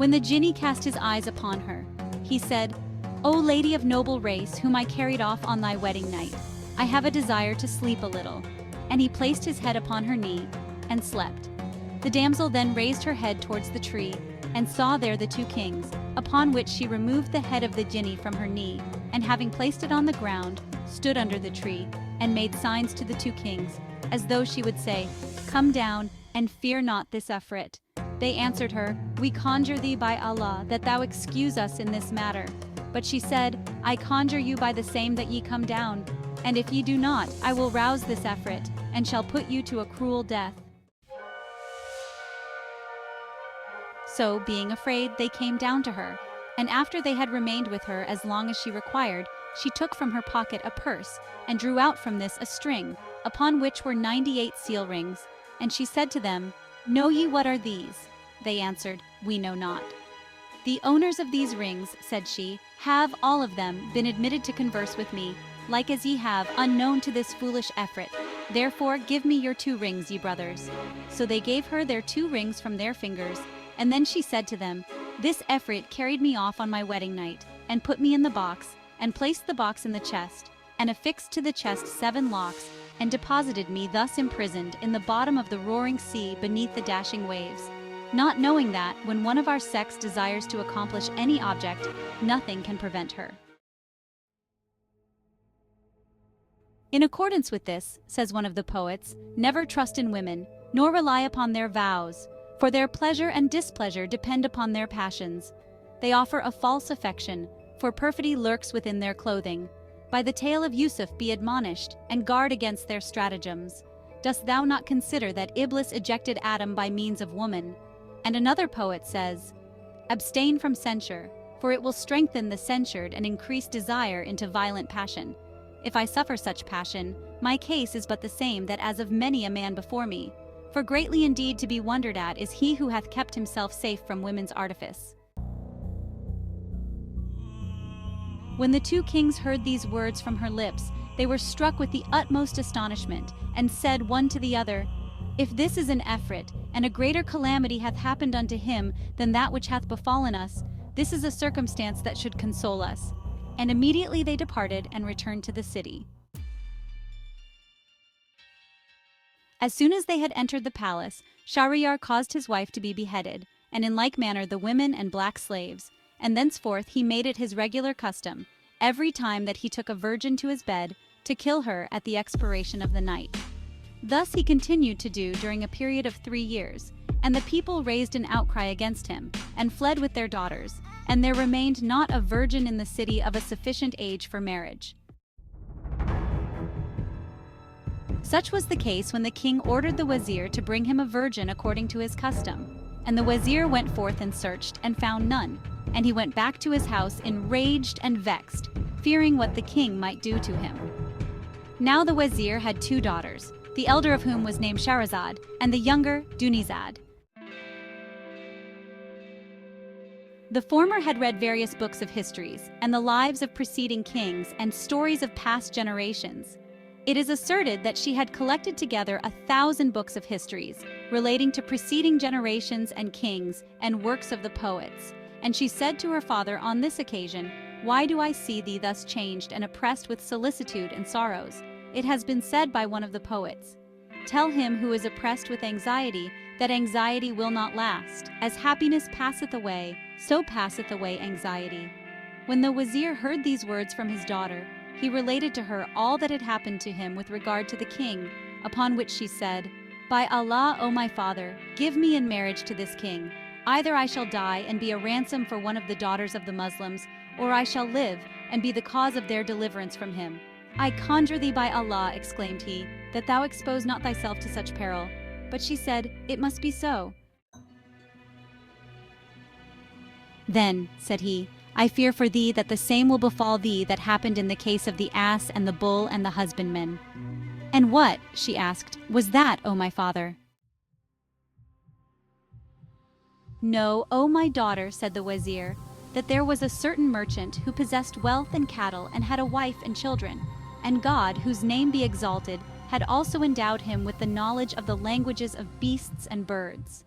When the Jinni cast his eyes upon her, he said, "O lady of noble race, whom I carried off on thy wedding night, I have a desire to sleep a little." And he placed his head upon her knee, and slept. The damsel then raised her head towards the tree, and saw there the two kings, upon which she removed the head of the Jinni from her knee, and having placed it on the ground, stood under the tree, and made signs to the two kings, as though she would say, "Come down, and fear not this Efrit." They answered her, "We conjure thee by Allah that thou excuse us in this matter." But she said, "I conjure you by the same that ye come down, and if ye do not, I will rouse this Efrit, and shall put you to a cruel death." So, being afraid, they came down to her, and after they had remained with her as long as she required, she took from her pocket a purse, and drew out from this a string, upon which were 98 seal rings. And she said to them, "Know ye what are these?" They answered, "We know not." "The owners of these rings," said she, "have, all of them, been admitted to converse with me, like as ye have, unknown to this foolish Efrit. Therefore give me your 2 rings, ye brothers." So they gave her their 2 rings from their fingers, and then she said to them, "This Efrit carried me off on my wedding night, and put me in the box, and placed the box in the chest, and affixed to the chest 7 locks, and deposited me thus imprisoned in the bottom of the roaring sea beneath the dashing waves, not knowing that, when one of our sex desires to accomplish any object, nothing can prevent her." In accordance with this, says one of the poets, "Never trust in women, nor rely upon their vows, for their pleasure and displeasure depend upon their passions. They offer a false affection, for perfidy lurks within their clothing. By the tale of Yusuf be admonished, and guard against their stratagems. Dost thou not consider that Iblis ejected Adam by means of woman?" And another poet says, "Abstain from censure, for it will strengthen the censured and increase desire into violent passion. If I suffer such passion, my case is but the same that as of many a man before me. For greatly indeed to be wondered at is he who hath kept himself safe from women's artifice." When the 2 kings heard these words from her lips, they were struck with the utmost astonishment, and said one to the other, "If this is an Efrit, and a greater calamity hath happened unto him than that which hath befallen us, this is a circumstance that should console us." And immediately they departed and returned to the city. As soon as they had entered the palace, Shahryar caused his wife to be beheaded, and in like manner the women and black slaves, and thenceforth he made it his regular custom, every time that he took a virgin to his bed, to kill her at the expiration of the night. Thus he continued to do during a period of 3 years, and the people raised an outcry against him, and fled with their daughters, and there remained not a virgin in the city of a sufficient age for marriage. Such was the case when the king ordered the wazir to bring him a virgin according to his custom. And the wazir went forth and searched, and found none. And he went back to his house enraged and vexed, fearing what the king might do to him. Now the wazir had 2 daughters, the elder of whom was named Shahrazad, and the younger Dunizad. The former had read various books of histories, and the lives of preceding kings, and stories of past generations. It is asserted that she had collected together 1,000 books of histories, relating to preceding generations and kings, and works of the poets. And she said to her father on this occasion, "Why do I see thee thus changed and oppressed with solicitude and sorrows? It has been said by one of the poets, 'Tell him who is oppressed with anxiety, that anxiety will not last. As happiness passeth away, so passeth away anxiety.'" When the wazir heard these words from his daughter, he related to her all that had happened to him with regard to the king, upon which she said, "By Allah, O my father, give me in marriage to this king. Either I shall die and be a ransom for one of the daughters of the Muslims, or I shall live and be the cause of their deliverance from him. I conjure thee by Allah," exclaimed he, "that thou expose not thyself to such peril." But she said, "It must be so." "Then," said he, "I fear for thee that the same will befall thee that happened in the case of the ass and the bull and the husbandman." "And what," she asked, "was that, O my father?" "Know, O my daughter," said the wazir, "that there was a certain merchant who possessed wealth and cattle and had a wife and children, and God, whose name be exalted, had also endowed him with the knowledge of the languages of beasts and birds.